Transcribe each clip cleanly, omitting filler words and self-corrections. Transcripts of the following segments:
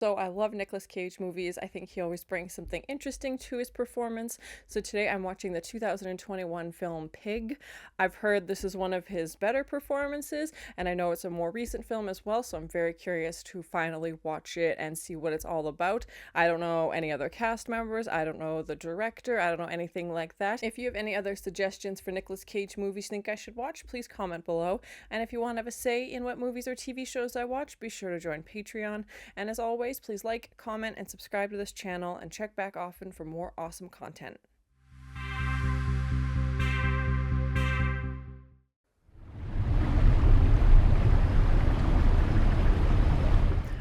So I love Nicolas Cage movies. I think he always brings something interesting to his performance. So today I'm watching the 2021 film Pig. I've heard this is one of his better performances, and I know it's a more recent film as well, so I'm very curious to finally watch it and see what it's all about. I don't know any other cast members. I don't know the director. I don't know anything like that. If you have any other suggestions for Nicolas Cage movies you think I should watch, please comment below. And if you want to have a say in what movies or TV shows I watch, be sure to join Patreon. And as always, please like, comment, and subscribe to this channel, and check back often for more awesome content.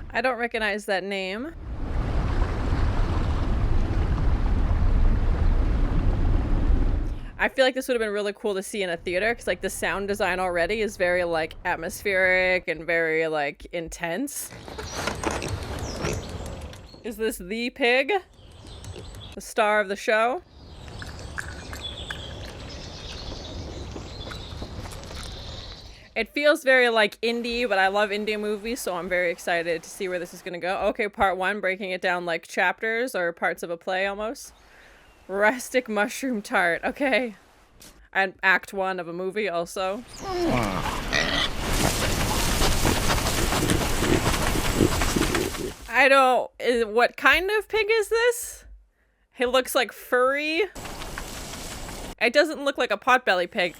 I don't recognize that name. I feel like this would have been really cool to see in a theater, because like the sound design already is very like atmospheric and very like intense. Is this the pig? The star of the show? It feels very like indie, but I love indie movies, so I'm very excited to see where this is gonna go. Okay, part one, breaking it down like chapters or parts of a play almost. Rustic mushroom tart, okay. And act one of a movie also. I don't... what kind of pig is this? He looks like furry. It doesn't look like a potbelly pig.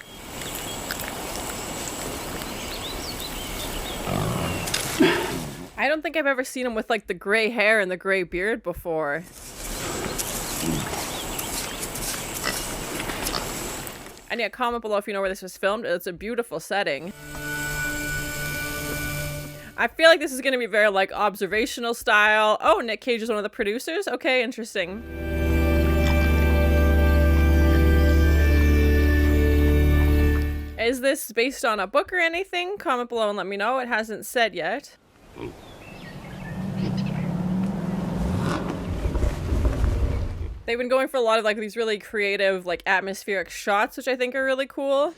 I don't think I've ever seen him with like the gray hair and the gray beard before. And yeah, comment below if you know where this was filmed. It's a beautiful setting. I feel like this is going to be very like observational style. Oh, Nick Cage is one of the producers? Okay, interesting. Is this based on a book or anything? Comment below and let me know. It hasn't said yet. They've been going for a lot of like these really creative like atmospheric shots, which I think are really cool.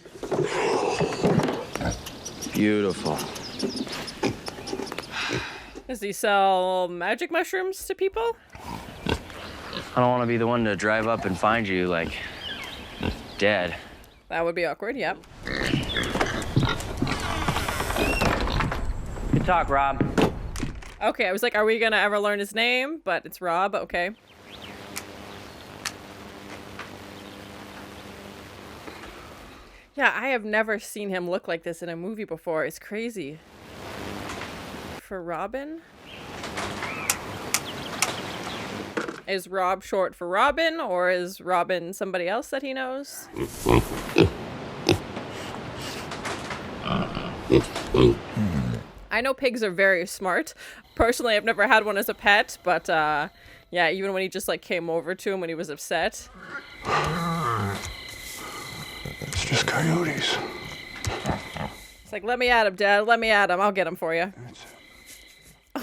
Beautiful. Does he sell magic mushrooms to people? I don't want to be the one to drive up and find you, like, dead. That would be awkward, yep. Good talk, Rob. Okay, I was like, are we gonna ever learn his name? But it's Rob, okay. Yeah, I have never seen him look like this in a movie before. It's crazy. For Robin? Is Rob short for Robin, or is Robin somebody else that he knows? I know pigs are very smart. Personally, I've never had one as a pet, but yeah, even when he just like came over to him when he was upset. It's just coyotes. It's like, let me at him, Dad. Let me at him. I'll get him for you.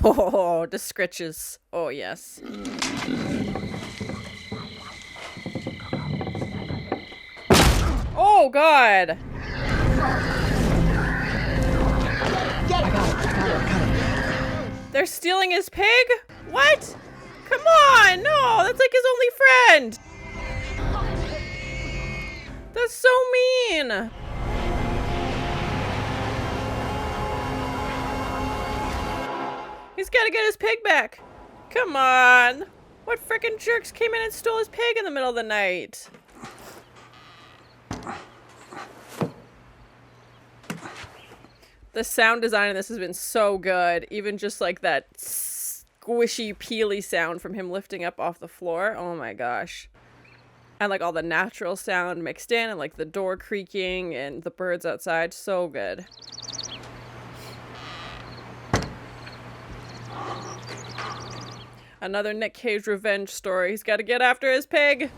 Oh, the scritches. Oh, yes. Oh, God. They're stealing his pig? What? Come on. No, that's like his only friend. That's so mean. He's gotta get his pig back. Come on. What frickin' jerks came in and stole his pig in the middle of the night? The sound design in this has been so good. Even just like that squishy, peely sound from him lifting up off the floor. Oh my gosh. And like all the natural sound mixed in, and like the door creaking and the birds outside. So good. Another Nick Cage revenge story. He's got to get after his pig.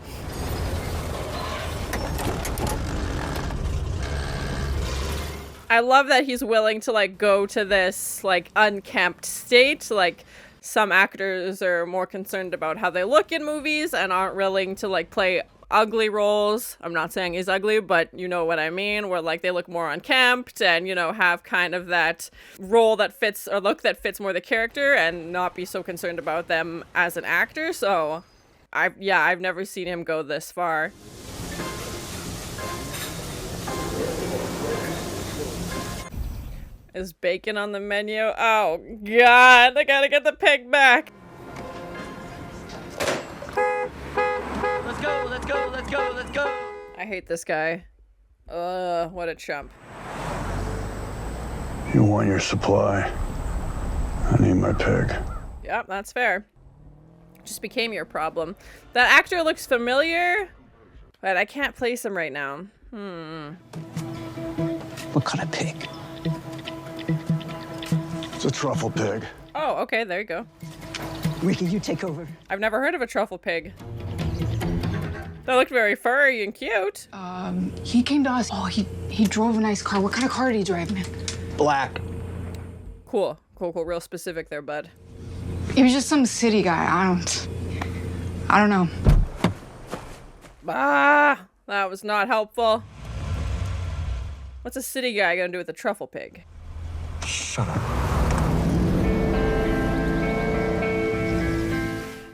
I love that he's willing to like go to this like unkempt state. Like some actors are more concerned about how they look in movies and aren't willing to like play ugly roles. I'm not saying he's ugly, but you know what I mean, where like they look more unkempt and, you know, have kind of that role that fits, or look that fits more the character, and not be so concerned about them as an actor. So I've never seen him go this far. Is bacon on the menu? Oh god, I gotta get the pig back. Let's go, let's go, let's go, let's go. I hate this guy. What a chump. You want your supply. I need my pig. Yep, that's fair. Just became your problem. That actor looks familiar, but I can't place him right now. What kind of pig? It's a truffle pig. Oh, okay, there you go. Ricky, you take over. I've never heard of a truffle pig. They looked very furry and cute. He came to us. Oh, he drove a nice car. What kind of car did he drive, man? Black. Cool. Real specific there, bud. He was just some city guy. I don't know. Ah, that was not helpful. What's a city guy gonna do with a truffle pig? Shut up.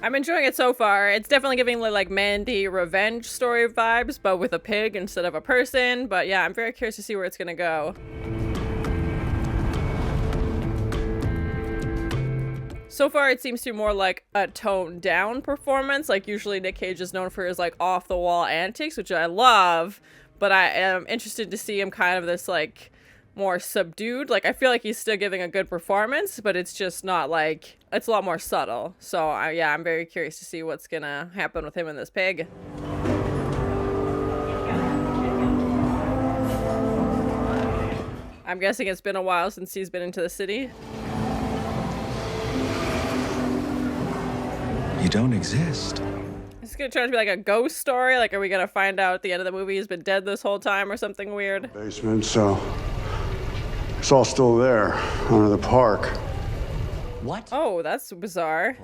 I'm enjoying it so far. It's definitely giving like Mandy revenge story vibes, but with a pig instead of a person. But yeah, I'm very curious to see where it's gonna go. So far, it seems to be more like a toned down performance. Like usually Nick Cage is known for his like off the wall antics, which I love, but I am interested to see him kind of this like more subdued. Like I feel like he's still giving a good performance, but it's just not like, it's a lot more subtle. So yeah, I'm very curious to see what's gonna happen with him and this pig. I'm guessing it's been a while since he's been into the city. You don't exist. Is this gonna turn out to be like a ghost story? Like, are we gonna find out at the end of the movie he's been dead this whole time or something weird? Basement, so it's all still there under the park. What? Oh, that's bizarre.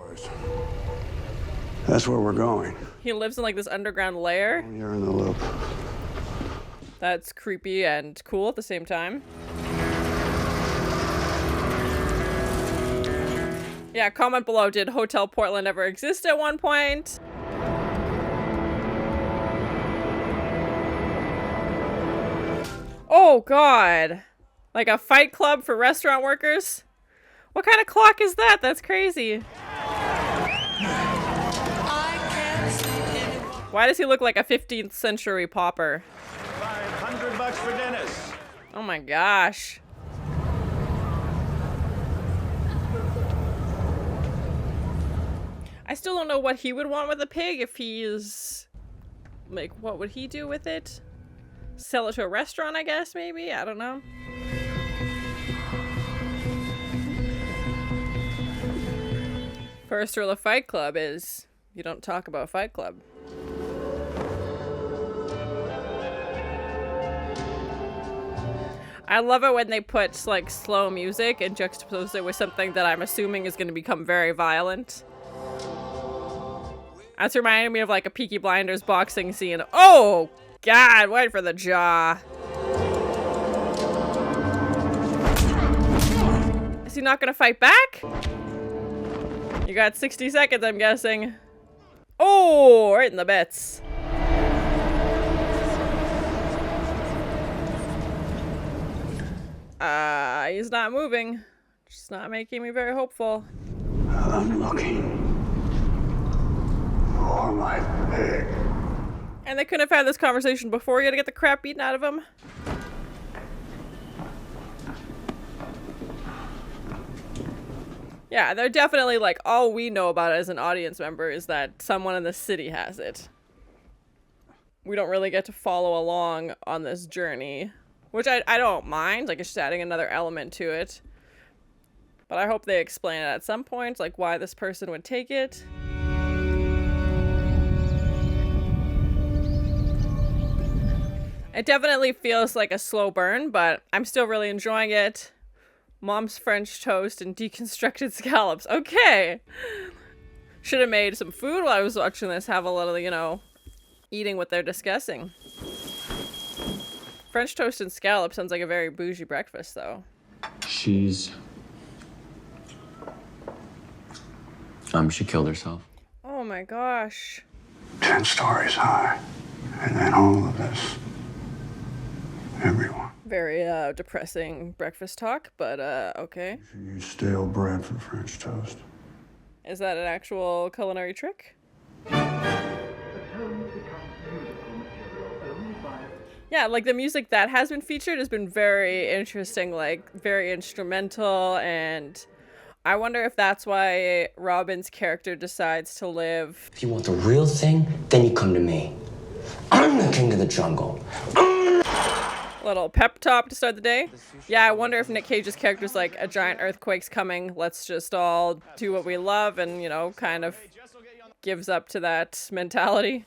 That's where we're going. He lives in like this underground lair. You're in the loop. That's creepy and cool at the same time. Yeah, comment below, did Hotel Portland ever exist at one point? Oh god. Like a fight club for restaurant workers? What kind of clock is that? That's crazy. Why does he look like a 15th century pauper? $500 for Dennis. Oh my gosh. I still don't know what he would want with a pig if he's... Like, what would he do with it? Sell it to a restaurant, I guess, maybe? I don't know. First rule of Fight Club is you don't talk about Fight Club. I love it when they put like slow music and juxtapose it with something that I'm assuming is going to become very violent. That's reminding me of like a Peaky Blinders boxing scene. Oh god, wait for the jaw. Is he not going to fight back? You got 60 seconds, I'm guessing. Oh, right in the bits. He's not moving. Just not making me very hopeful. I'm looking for my pig. And they couldn't have had this conversation before you had to get the crap beaten out of him. Yeah, they're definitely like, all we know about it as an audience member is that someone in the city has it. We don't really get to follow along on this journey, which I don't mind. Like, it's just adding another element to it. But I hope they explain it at some point, like why this person would take it. It definitely feels like a slow burn, but I'm still really enjoying it. Mom's French toast and deconstructed scallops. Okay. Should have made some food while I was watching this. Have a little, you know, eating what they're discussing. French toast and scallop sounds like a very bougie breakfast, though. She killed herself. Oh my gosh. 10 stories high. And then all of this. Everyone. Very depressing breakfast talk, but okay. You use stale bread for French toast. Is that an actual culinary trick? Yeah, like the music that has been featured has been very interesting, like very instrumental, and I wonder if that's why Robin's character decides to live. If you want the real thing, then you come to me. I'm the king of the jungle. Little pep talk to start the day. Yeah, I wonder if Nick Cage's character's like, a giant earthquake's coming, let's just all do what we love, and, you know, kind of gives up to that mentality.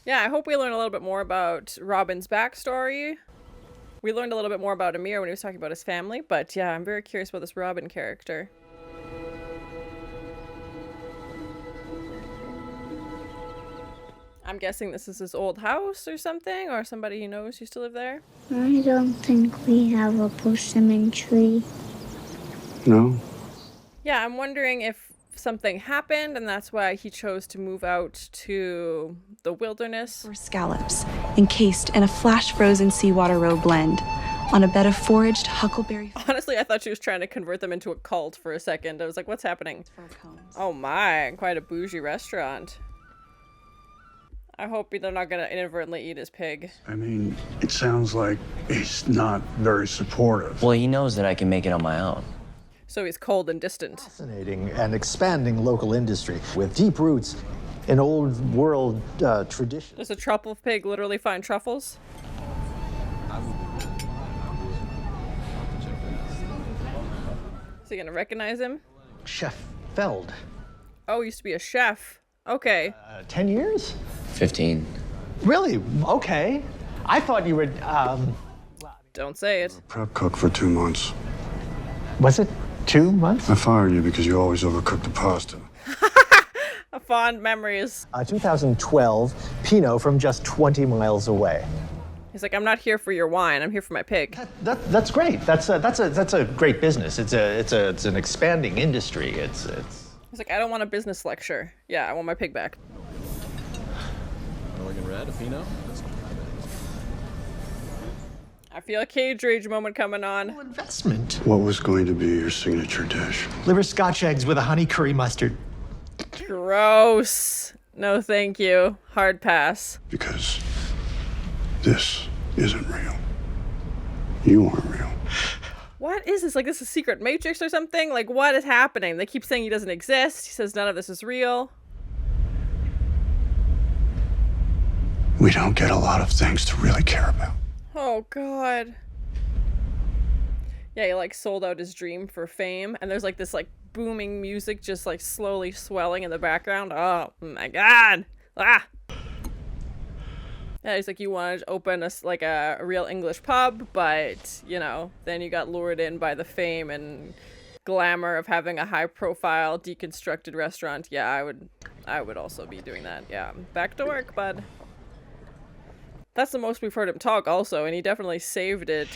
Yeah, I hope we learn a little bit more about Robin's backstory. We learned a little bit more about Amir when he was talking about his family, but yeah, I'm very curious about this Robin character. I'm guessing this is his old house or something, or somebody he knows used to live there. I don't think we have a persimmon tree. No? Yeah, I'm wondering if something happened and that's why he chose to move out to the wilderness. Or scallops, encased in a flash-frozen seawater roe blend, on a bed of foraged huckleberry. Honestly, I thought she was trying to convert them into a cult for a second. I was like, what's happening? Oh my, quite a bougie restaurant. I hope they're not going to inadvertently eat his pig. I mean, it sounds like he's not very supportive. Well, he knows that I can make it on my own. So he's cold and distant. Fascinating and expanding local industry with deep roots in old world tradition. Does a truffle pig literally find truffles? Is he going to recognize him? Chef Feld. Oh, he used to be a chef. Okay. 10 years? 15. Really? Okay. I thought you were, Don't say it. Prep cook for 2 months. was it 2 months? I fired you because you always overcook the pasta. A fond memories. 2012, Pinot from just 20 miles away. He's like, I'm not here for your wine. I'm here for my pig. That's great. That's a great business. It's an expanding industry. It's. He's like, I don't want a business lecture. Yeah, I want my pig back. Elegant red, a Pinot. I feel a Cage Rage moment coming on. Investment. What was going to be your signature dish? Liver Scotch eggs with a honey curry mustard. Gross. No, thank you. Hard pass. Because this isn't real. You aren't real. What is this? Like, this is a secret matrix or something? Like, what is happening? They keep saying he doesn't exist. He says none of this is real. We don't get a lot of things to really care about. Oh, God. Yeah, he, like, sold out his dream for fame. And there's, like, this, like, booming music just, like, slowly swelling in the background. Oh, my God. Ah. Yeah, he's like, you wanted to open a real English pub, but, you know, then you got lured in by the fame and glamour of having a high-profile, deconstructed restaurant. Yeah, I would also be doing that. Yeah, back to work, bud. That's the most we've heard him talk, also, and he definitely saved it.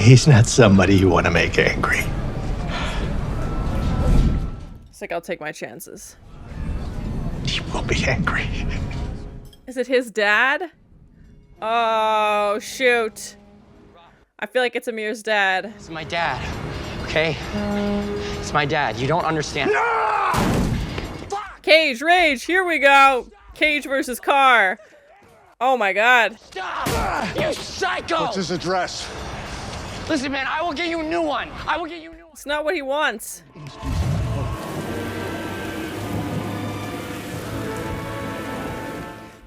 He's not somebody you want to make angry. It's like, I'll take my chances. He will be angry. Is it his dad? Oh, shoot. I feel like it's Amir's dad. It's my dad, okay? It's my dad. You don't understand. Cage Rage, here we go. Cage versus car. Oh my God. Stop! You psycho! What's his address? Listen, man, I will get you a new one. I will get you a new one. It's not what he wants.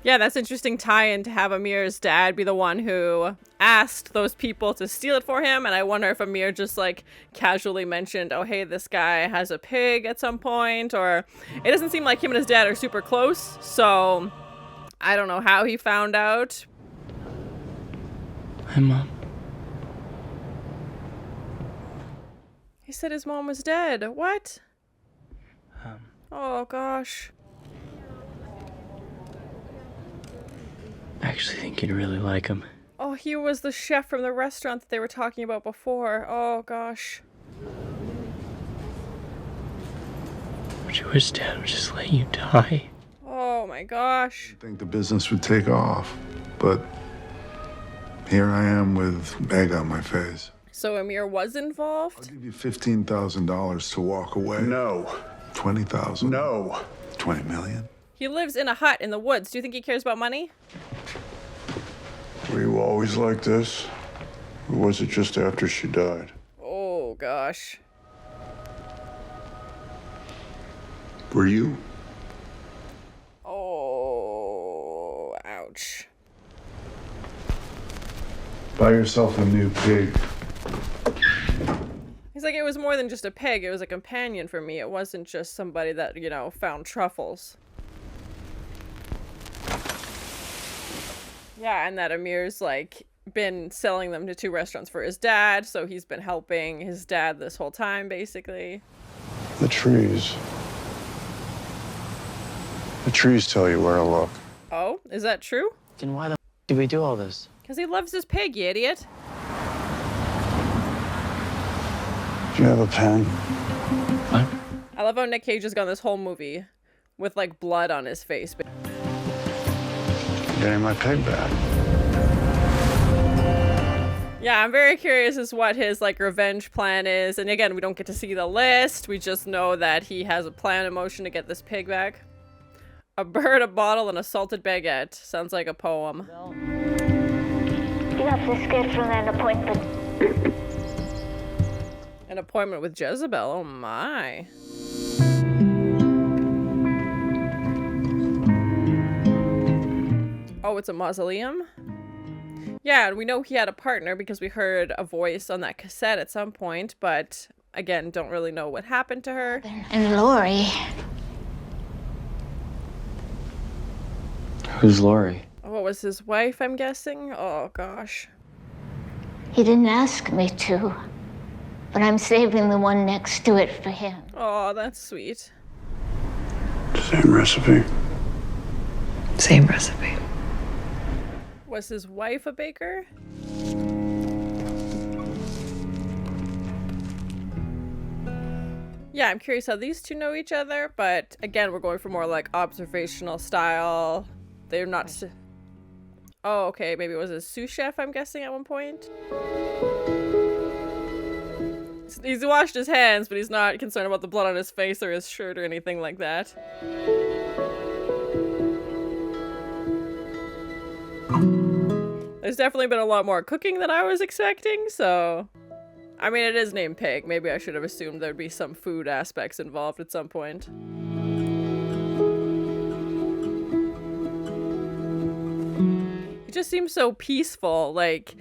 Yeah, that's interesting tie-in to have Amir's dad be the one who asked those people to steal it for him, and I wonder if Amir just, like, casually mentioned, oh, hey, this guy has a pig at some point, or it doesn't seem like him and his dad are super close, so I don't know how he found out. Hi, Mom. He said his mom was dead. What? Oh, gosh. I actually think you'd really like him. Oh, he was the chef from the restaurant that they were talking about before. Oh, gosh. But you wish Dad would just let you die. Oh, my gosh. I think the business would take off, but here I am with egg on my face. So Amir was I'll involved? give you $15,000 to walk away. No. 20,000. No. 20 million. He lives in a hut in the woods. Do you think he cares about money? Were you always like this? Or was it just after she died? Oh, gosh. Were you? Oh, ouch. Buy yourself a new pig. He's like, it was more than just a pig. It was a companion for me. It wasn't just somebody that, you know, found truffles. Yeah, and that Amir's, like, been selling them to 2 restaurants for his dad, so he's been helping his dad this whole time, basically. The trees. The trees tell you where to look. Oh, is that true? Then why the f did we do all this? Because he loves his pig, you idiot. Do you have a pen? What? I love how Nick Cage has gone this whole movie with, like, blood on his face. Getting my pig back. Yeah, I'm very curious as what his, like, revenge plan is. And again, we don't get to see the list. We just know that he has a plan in motion to get this pig back. A bird, a bottle, and a salted baguette. Sounds like a poem. You have to schedule an appointment. An appointment with Jezebel. Oh my. Oh, it's a mausoleum? Yeah, and we know he had a partner because we heard a voice on that cassette at some point, but again, don't really know what happened to her. And Lori. Who's Lori? What was his wife, I'm guessing? Oh gosh. He didn't ask me to, but I'm saving the one next to it for him. Oh, that's sweet. Same recipe. Same recipe. Was his wife a baker? Yeah, I'm curious how these two know each other, but again, we're going for more like observational style. They're not. Oh, okay. Maybe it was a sous chef, I'm guessing, at one point. He's washed his hands, but he's not concerned about the blood on his face or his shirt or anything like that. There's definitely been a lot more cooking than I was expecting, so... I mean, it is named Pig. Maybe I should have assumed there'd be some food aspects involved at some point. It just seems so peaceful, like...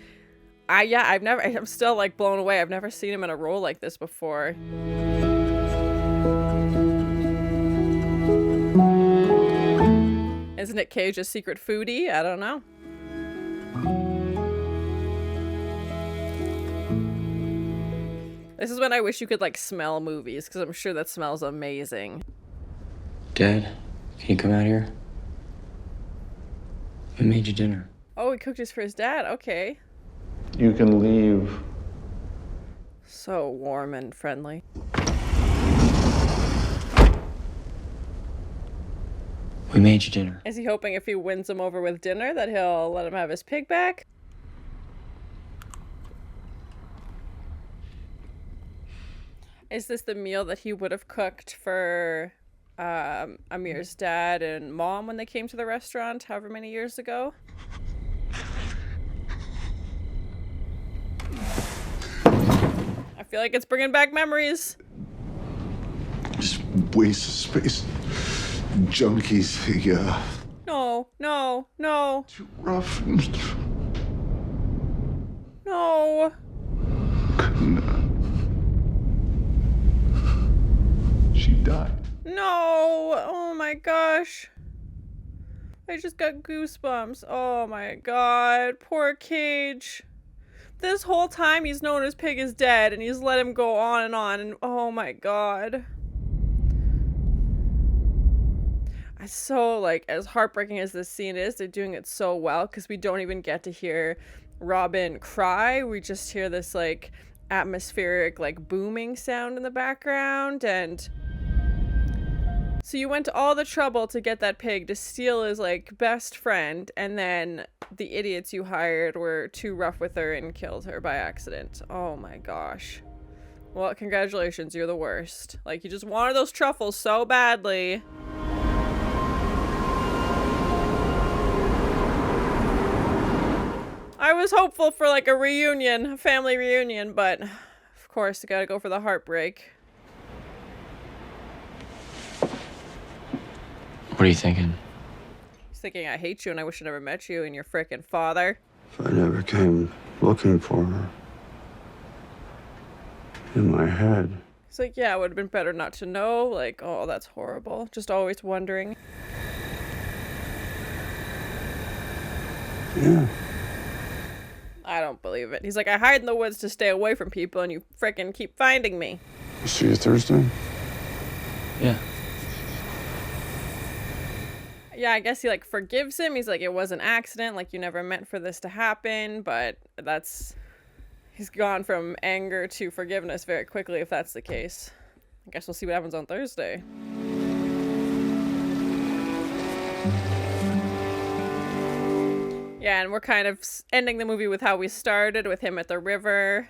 I'm still, like, blown away. I've never seen him in a role like this before. Is Nick Cage a secret foodie? I don't know. This is when I wish you could, like, smell movies, because I'm sure that smells amazing. Dad, can you come out here? We made you dinner. Oh, he cooked this for his dad. Okay. You can leave. So warm and friendly. We made you dinner. Is he hoping if he wins him over with dinner that he'll let him have his pig back? Is this the meal that he would have cooked for Amir's dad and mom when they came to the restaurant however many years ago? I feel like it's bringing back memories. Just waste of space. Junkies, yeah. No, no, no. Too rough. No. She died. No. Oh my gosh. I just got goosebumps. Oh my god. Poor Cage. This whole time he's known his pig is dead and he's let him go on and oh my god. So, like, as heartbreaking as this scene is, they're doing it so well because we don't even get to hear Robin cry. We just hear this, like, atmospheric, like, booming sound in the background. And so you went to all the trouble to get that pig to steal his, like, best friend, and then the idiots you hired were too rough with her and killed her by accident. Oh my gosh. Well, congratulations, you're the worst. Like, you just wanted those truffles so badly. I was hopeful for, like, a reunion, a family reunion, but of course, you gotta go for the heartbreak. What are you thinking? He's thinking, I hate you and I wish I never met you and your frickin' father. If I never came looking for her in my head. It's like, yeah, it would have been better not to know. Like, oh, that's horrible. Just always wondering. Yeah. I don't believe it. He's like, I hide in the woods to stay away from people and you frickin' keep finding me. See you Thursday? Yeah. Yeah, I guess he, like, forgives him. He's like, it was an accident. Like, you never meant for this to happen. But that's... He's gone from anger to forgiveness very quickly if that's the case. I guess we'll see what happens on Thursday. Yeah, and we're kind of ending the movie with how we started, with him at the river.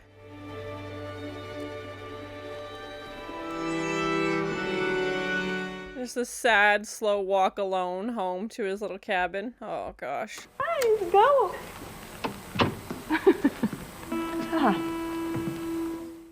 Just a sad, slow walk alone home to his little cabin. Oh, gosh. Hi, go.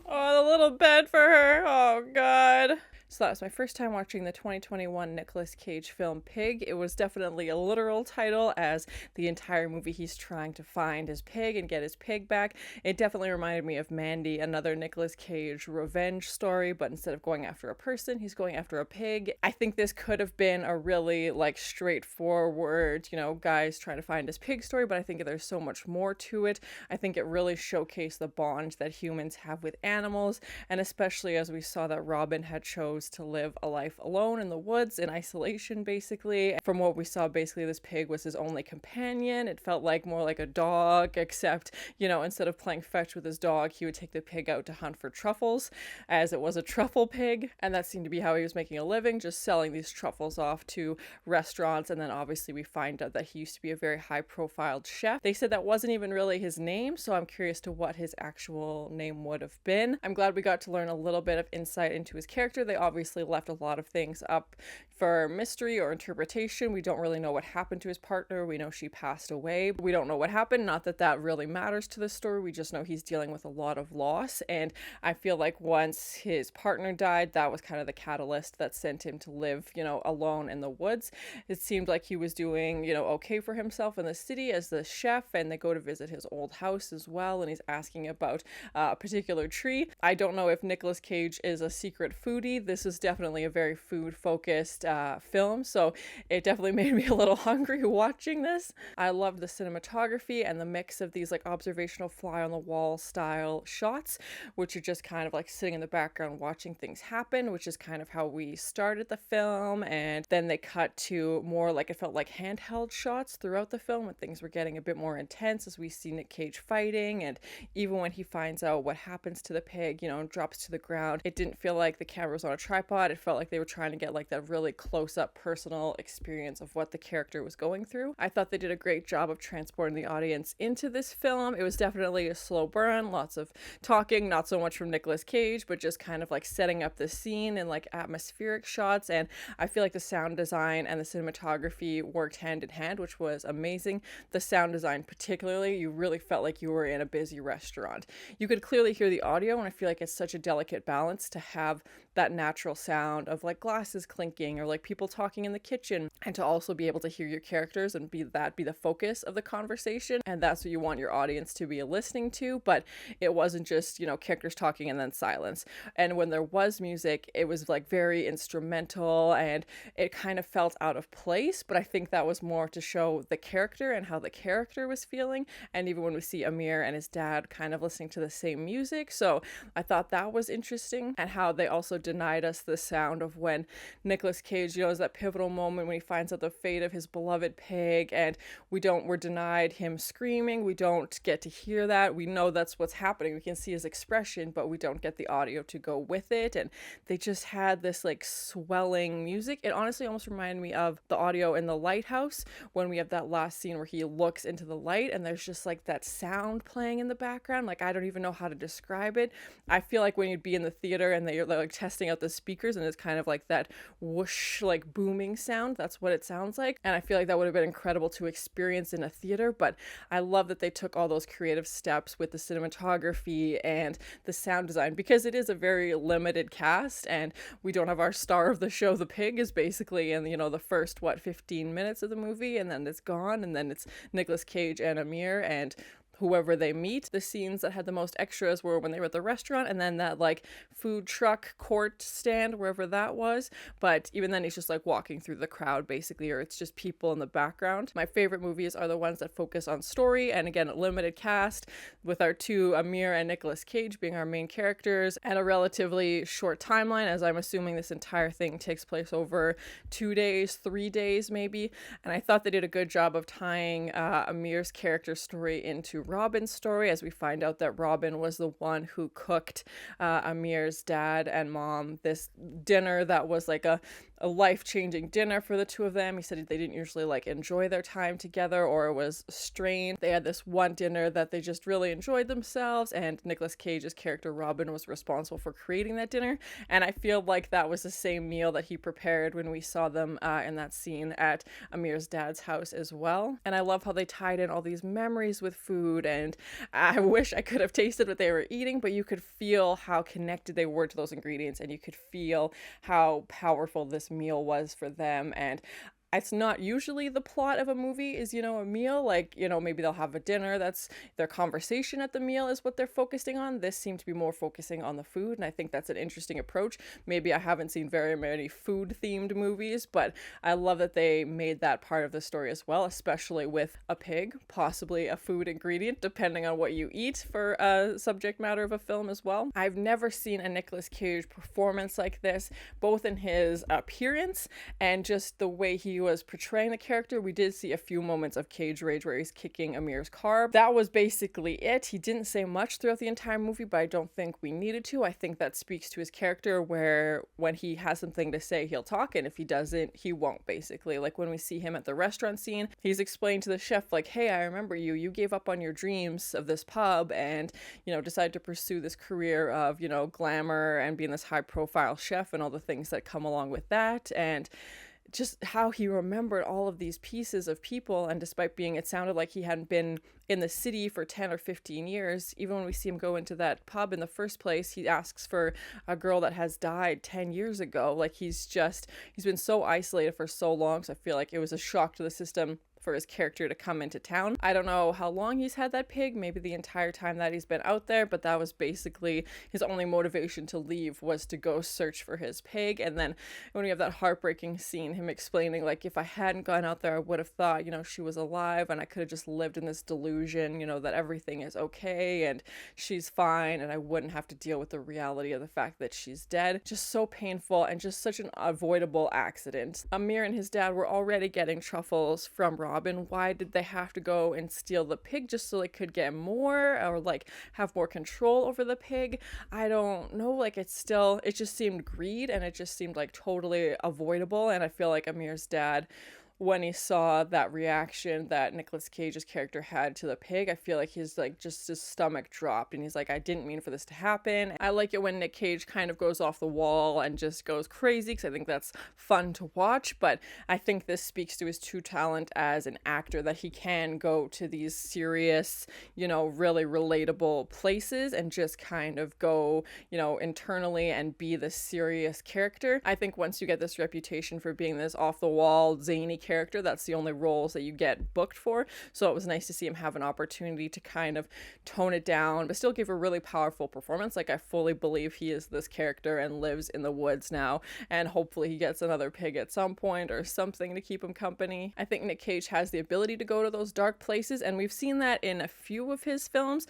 Oh, the little bed for her. Oh, God. So that was my first time watching the 2021 Nicolas Cage film Pig. It was definitely a literal title, as the entire movie he's trying to find his pig and get his pig back. It definitely reminded me of Mandy, another Nicolas Cage revenge story, but instead of going after a person, he's going after a pig. I think this could have been a really, like, straightforward, you know, guys trying to find his pig story, but I think there's so much more to it. I think it really showcased the bond that humans have with animals, and especially as we saw that Robin had chose to live a life alone in the woods in isolation, basically. From what we saw, basically this pig was his only companion. It felt like more like a dog, except, you know, instead of playing fetch with his dog, he would take the pig out to hunt for truffles, as it was a truffle pig, and that seemed to be how he was making a living, just selling these truffles off to restaurants. And then obviously we find out that he used to be a very high-profile chef. They said that wasn't even really his name, so I'm curious to what his actual name would have been. I'm glad we got to learn a little bit of insight into his character. They obviously left a lot of things up for mystery or interpretation. We don't really know what happened to his partner. We know she passed away. We don't know what happened. Not that that really matters to the story. We just know he's dealing with a lot of loss. And I feel like once his partner died, that was kind of the catalyst that sent him to live, you know, alone in the woods. It seemed like he was doing, you know, okay for himself in the city as the chef, and they go to visit his old house as well, and he's asking about a particular tree. I don't know if Nicolas Cage is a secret foodie. This is definitely a very food-focused film, so it definitely made me a little hungry watching this. I loved the cinematography and the mix of these, like, observational fly-on-the-wall style shots, which are just kind of like sitting in the background watching things happen, which is kind of how we started the film. And then they cut to more, like, it felt like handheld shots throughout the film, when things were getting a bit more intense as we see Nick Cage fighting. And even when he finds out what happens to the pig, you know, and drops to the ground, it didn't feel like the camera was on a tripod. It felt like they were trying to get, like, that really close-up personal experience of what the character was going through. I thought they did a great job of transporting the audience into this film. It was definitely a slow burn, lots of talking, not so much from Nicolas Cage, but just kind of like setting up the scene and like atmospheric shots. And I feel like the sound design and the cinematography worked hand in hand, which was amazing. The sound design particularly, you really felt like you were in a busy restaurant. You could clearly hear the audio, and I feel like it's such a delicate balance to have that natural sound of like glasses clinking or like people talking in the kitchen, and to also be able to hear your characters and be the focus of the conversation. And that's what you want your audience to be listening to. But it wasn't just, you know, characters talking and then silence. And when there was music, it was like very instrumental, and it kind of felt out of place. But I think that was more to show the character and how the character was feeling. And even when we see Amir and his dad kind of listening to the same music. So I thought that was interesting, and how they also denied us just the sound of when Nicolas Cage, is that pivotal moment when he finds out the fate of his beloved pig, and we're denied him screaming. We don't get to hear that. We know that's what's happening. We can see his expression, but we don't get the audio to go with it. And they just had this like swelling music. It honestly almost reminded me of the audio in The Lighthouse when we have that last scene where he looks into the light and there's just like that sound playing in the background. Like, I don't even know how to describe it. I feel like when you'd be in the theater and they're like testing out the speakers and it's kind of like that whoosh, like booming sound. That's what it sounds like. And I feel like that would have been incredible to experience in a theater. But I love that they took all those creative steps with the cinematography and the sound design, because it is a very limited cast and we don't have our star of the show. The pig is basically in, the first, 15 minutes of the movie, and then it's gone, and then it's Nicolas Cage and Amir and whoever they meet. The scenes that had the most extras were when they were at the restaurant, and then that like food truck court stand, wherever that was. But even then, he's just like walking through the crowd basically, or it's just people in the background. My favorite movies are the ones that focus on story, and again, a limited cast with our two, Amir and Nicolas Cage, being our main characters, and a relatively short timeline, as I'm assuming this entire thing takes place over 2 days, 3 days maybe. And I thought they did a good job of tying Amir's character story into Robin's story, as we find out that Robin was the one who cooked Amir's dad and mom this dinner that was like a life-changing dinner for the two of them. He said they didn't usually like enjoy their time together, or it was strained. They had this one dinner that they just really enjoyed themselves, and Nicolas Cage's character Robin was responsible for creating that dinner. And I feel like that was the same meal that he prepared when we saw them in that scene at Amir's dad's house as well. And I love how they tied in all these memories with food, and I wish I could have tasted what they were eating, but you could feel how connected they were to those ingredients, and you could feel how powerful this meal was for them. And it's not usually the plot of a movie is, a meal. Like, maybe they'll have a dinner. That's their conversation at the meal is what they're focusing on. This seemed to be more focusing on the food. And I think that's an interesting approach. Maybe I haven't seen very many food themed movies, but I love that they made that part of the story as well, especially with a pig, possibly a food ingredient, depending on what you eat for a subject matter of a film as well. I've never seen a Nicolas Cage performance like this, both in his appearance and just the way he was portraying the character. We did see a few moments of cage rage where he's kicking Amir's car. That was basically it. He didn't say much throughout the entire movie, but I don't think we needed to. I think that speaks to his character, where when he has something to say, he'll talk, and if he doesn't, he won't, basically. Like when we see him at the restaurant scene, he's explained to the chef, like, hey, I remember you gave up on your dreams of this pub and, decided to pursue this career of, glamour and being this high profile chef and all the things that come along with that. And just how he remembered all of these pieces of people, and despite it sounded like he hadn't been in the city for 10 or 15 years, even when we see him go into that pub in the first place, he asks for a girl that has died 10 years ago. Like, he's been so isolated for so long, so I feel like it was a shock to the system for his character to come into town. I don't know how long he's had that pig, maybe the entire time that he's been out there, but that was basically his only motivation to leave, was to go search for his pig. And then when we have that heartbreaking scene, him explaining, like, if I hadn't gone out there, I would have thought, she was alive and I could have just lived in this delusion, that everything is okay and she's fine, and I wouldn't have to deal with the reality of the fact that she's dead. Just so painful, and just such an avoidable accident. Amir and his dad were already getting truffles from Robin. Why did they have to go and steal the pig just so they could get more, or like have more control over the pig? I don't know. Like, it just seemed greed, and it just seemed like totally avoidable. And I feel like Amir's dad, when he saw that reaction that Nicolas Cage's character had to the pig, I feel like his stomach dropped, and he's like, I didn't mean for this to happen. I like it when Nick Cage kind of goes off the wall and just goes crazy, because I think that's fun to watch, but I think this speaks to his true talent as an actor, that he can go to these serious, really relatable places and just kind of go, internally and be the serious character. I think once you get this reputation for being this off-the-wall, zany character, that's the only roles that you get booked for. So it was nice to see him have an opportunity to kind of tone it down, but still give a really powerful performance. Like, I fully believe he is this character and lives in the woods now, and hopefully he gets another pig at some point or something to keep him company. I think Nick Cage has the ability to go to those dark places, and we've seen that in a few of his films.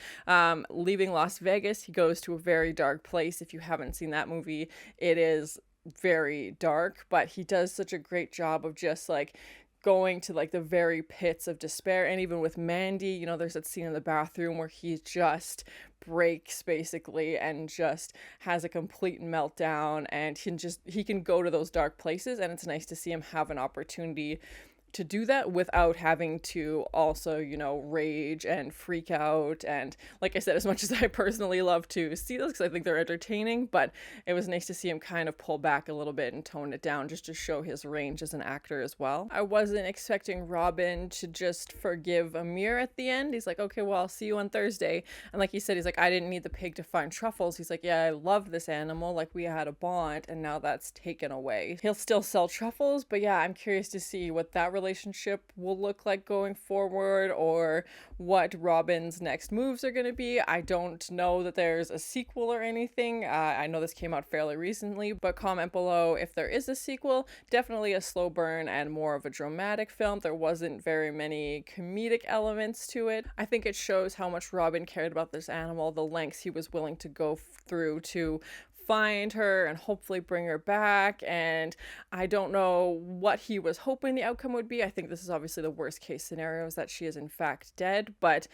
Leaving Las Vegas, he goes to a very dark place. If you haven't seen that movie, it is very dark, but he does such a great job of just like going to like the very pits of despair. And even with Mandy, you know, there's that scene in the bathroom where he just breaks basically and just has a complete meltdown, and he can go to those dark places, and it's nice to see him have an opportunity to do that without having to also, you know, rage and freak out. And like I said, as much as I personally love to see those because I think they're entertaining, but it was nice to see him kind of pull back a little bit and tone it down just to show his range as an actor as well. I wasn't expecting Robin to just forgive Amir at the end. He's like, okay, well, I'll see you on Thursday. And like he said, he's like, I didn't need the pig to find truffles. He's like, yeah, I love this animal. Like, we had a bond, and now that's taken away. He'll still sell truffles, but yeah, I'm curious to see what that relationship will look like going forward, or what Robin's next moves are going to be. I don't know that there's a sequel or anything. I know this came out fairly recently, but comment below if there is a sequel. Definitely a slow burn and more of a dramatic film. There wasn't very many comedic elements to it. I think it shows how much Robin cared about this animal, the lengths he was willing to go through to find her and hopefully bring her back. And I don't know what he was hoping the outcome would be. I think this is obviously the worst case scenario, is that she is in fact dead, but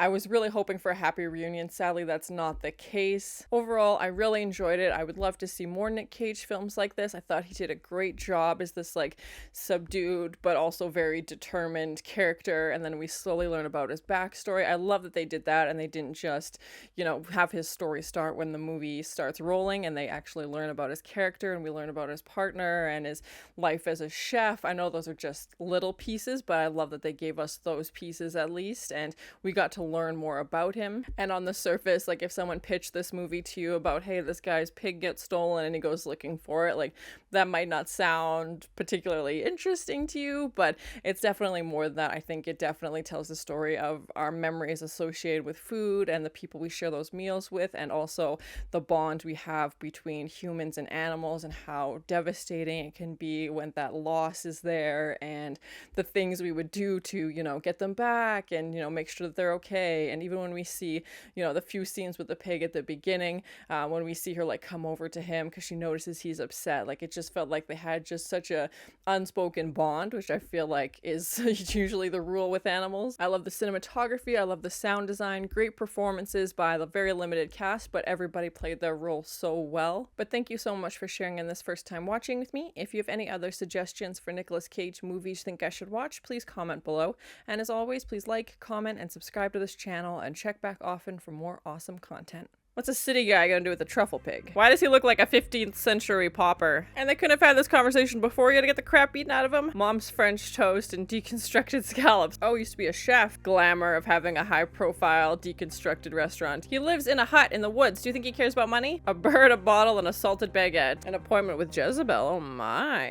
I was really hoping for a happy reunion. Sadly, that's not the case. Overall, I really enjoyed it. I would love to see more Nick Cage films like this. I thought he did a great job as this like subdued but also very determined character, and then we slowly learn about his backstory. I love that they did that and they didn't just, you know, have his story start when the movie starts rolling, and they actually learn about his character, and we learn about his partner and his life as a chef. I know those are just little pieces, but I love that they gave us those pieces at least, and we got to learn more about him. And on the surface, like if someone pitched this movie to you about, hey, this guy's pig gets stolen and he goes looking for it, like that might not sound particularly interesting to you, but it's definitely more than that. I think it definitely tells the story of our memories associated with food and the people we share those meals with, and also the bond we have between humans and animals, and how devastating it can be when that loss is there, and the things we would do to, you know, get them back and, you know, make sure that they're okay. And even when we see, you know, the few scenes with the pig at the beginning, when we see her like come over to him because she notices he's upset, like it just felt like they had just such a unspoken bond, which I feel like is usually the rule with animals. I love the cinematography, I love the sound design, great performances by the very limited cast, but everybody played their role so well. But thank you so much for sharing in this first time watching with me. If you have any other suggestions for Nicolas Cage movies you think I should watch, please comment below. And as always, please like, comment, and subscribe to this channel, and check back often for more awesome content. What's a city guy gonna do with a truffle pig? Why does he look like a 15th century pauper? And they couldn't have had this conversation before. You gotta get the crap beaten out of him. Mom's French toast and deconstructed scallops. Oh, used to be a chef. Glamour of having a high profile deconstructed restaurant. He lives in a hut in the woods. Do you think he cares about money? A bird, a bottle, and a salted baguette. An appointment with Jezebel. Oh my.